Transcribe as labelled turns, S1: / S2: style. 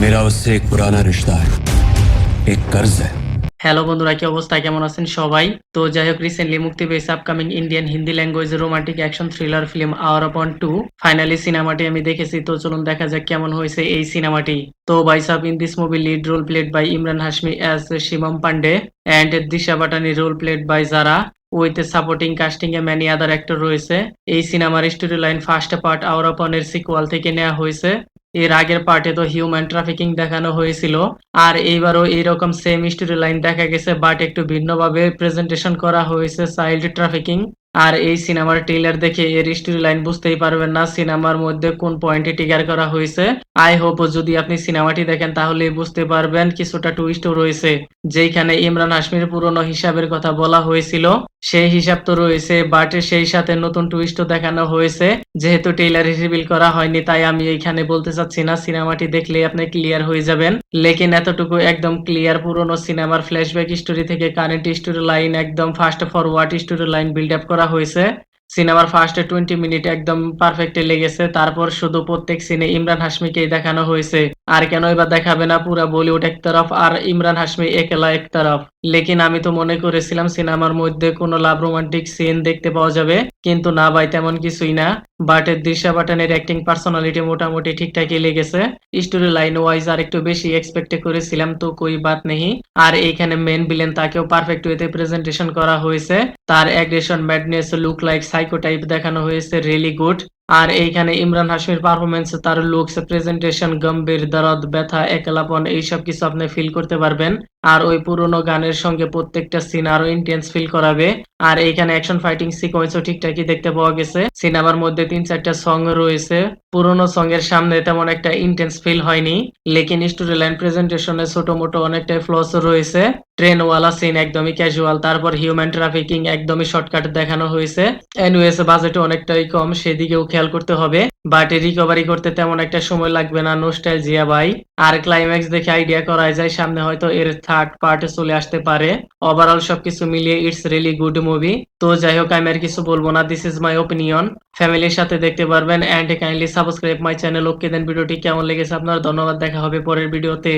S1: मेरा उससे एक पुराना रिश्ता है, एक कर्ज है।
S2: হ্যালো বন্ধুরা, কি অবস্থা? কেমন আছেন সবাই? তো যাই হোক, রিসেন্টলি মুক্তি পেয়েছে আপকামিং ইন্ডিয়ান হিন্দি ল্যাঙ্গুয়েজের romantic action thriller film Awarapan 2। Finally সিনেমাটি আমি দেখেছি, তো চলুন দেখা যাক কেমন হয়েছে এই সিনেমাটি। তো ভাই সাব, in this movie lead role played by Imran Hashmi as Shivam Pandey and Disha Patani role played by Zara with supporting casting a many other actor রয়েছে। এই সিনেমার স্টোরি লাইন ফার্স্ট পার্ট আওয়ার আপনের সিকুয়াল থেকে নেওয়া হয়েছে। এর আগের পার্টে তো হিউম্যান ট্রাফিকিং দেখানো হয়েছিল, আর এইবারও এইরকম সেম স্টোরি লাইন দেখা গেছে, বাট একটু ভিন্নভাবে প্রেজেন্টেশন করা হয়েছে চাইল্ড ট্রাফিকিং। আর এই সিনেমার ট্রেলার দেখে এর স্টোরি লাইন বুঝতেই পারবেন না সিনেমার মধ্যে কোন পয়েন্টে ট্রিগার করা হয়েছে। আই হোপ যদি আপনি সিনেমাটি দেখেন তাহলে বুঝতে পারবেন কিছুটা টুইস্টও রয়েছে, যেখানে ইমরান হাশমির পুরনো হিসাবের কথা বলা হয়েছিল সেই হিসাব তো রয়েছে, বাট সেই সাথে নতুন টুইস্টও দেখানো হয়েছে। যেহেতু ট্রেলার রিভিল করা হয়নি তাই আমি এইখানে বলতে চাচ্ছি না, সিনেমাটি দেখলে আপনি ক্লিয়ার হয়ে যাবেন। লেকিন এতটুকু একদম ক্লিয়ার, পুরনো সিনেমার ফ্ল্যাশব্যাক স্টোরি থেকে কারেন্ট স্টোরি লাইন একদম fast forward story line build up করা হয়েছে। সিনেমার ফার্স্ট 20 মিনিট একদম পারফেক্টলি লেগেছে, তারপর শুধু প্রত্যেক সিনে ইমরান হাশমিকেই দেখানো হয়েছে। আর কেনই বা দেখাবে না, পুরা বলিউড এক তরফ আর ইমরান হাশমি একলা এক তরফ। লেকিন আমি তো মনে করেছিলাম সিনেমার মধ্যে কোনো লাভ রোমান্টিক সিন দেখতে পাওয়া যাবে, কিন্তু না ভাই, তেমন কিছুই না। বাট দিশা পাটানের অ্যাক্টিং পার্সোনালিটি মোটামুটি ঠিকঠাকই লেগেছে। স্টোরি লাইন ওয়াইজ আর একটু বেশি এক্সপেক্ট করেছিলাম, তো কই বাত নেই। আর এইখানে মেন ভিলেন তাকেও পারফেক্ট ওয়েতে প্রেজেন্টেশন করা হয়েছে। তার aggression, madness, look like psycho type দেখানো হয়েছে, রিয়েলি গুড। আর এইখানে ইমরান হাশমির পারফরমেন্স, তার লুকস, প্রেজেন্টেশন, গম্ভীর, দরদ, ব্যথা, একলাপন এইসব কিছু আপনি ফিল করতে পারবেন। আর ওই পুরোনো গানের সঙ্গে প্রত্যেকটা সিন আরো ইন্টেন্স ফিল করাবে। আর এইখানে অ্যাকশন ফাইটিং সিকোয়েন্সও ঠিকঠাকই দেখতে পাওয়া গেছে। সিনেমার মধ্যে 3-4টা সং রয়েছে, পুরোনো সং এর সামনে তেমন একটা ইন্টেন্স ফিল হয়নি। লেকিন স্টোরি লাইন প্রেজেন্টেশনে ছোট মোটো অনেকটাই ফ্লস রয়েছে। ট্রেনওয়ালা সিন একদমই ক্যাজুয়াল, তারপর হিউম্যান ট্রাফিকিং একদমই শর্টকাট দেখানো হয়েছে। এনওয়েস বাজেট অনেকটাই কম, সেদিকেও খেয়াল করতে হবে। বাট রিকভারি করতে তেমন একটা সময় লাগবে না, নস্টালজিয়া ভাই। আর ক্লাইম্যাক্স দেখে আইডিয়া করা যায় সামনে হয়তো এর থার্ড পার্টে চলে আসতে পারে। ওভারঅল সবকিছু মিলিয়ে ইটস রিয়েলি গুড মুভি। তো যাই হোক, আমি আর কিছু বলবো না, দিস ইজ মাই ওপিনিয়ন। ফ্যামিলির সাথে দেখতে পারবেন, and kindly subscribe my channel. Okay then, ভিডিওটি কেমন লেগেছে আপনার? ধন্যবাদ, দেখা হবে পরের ভিডিওতে।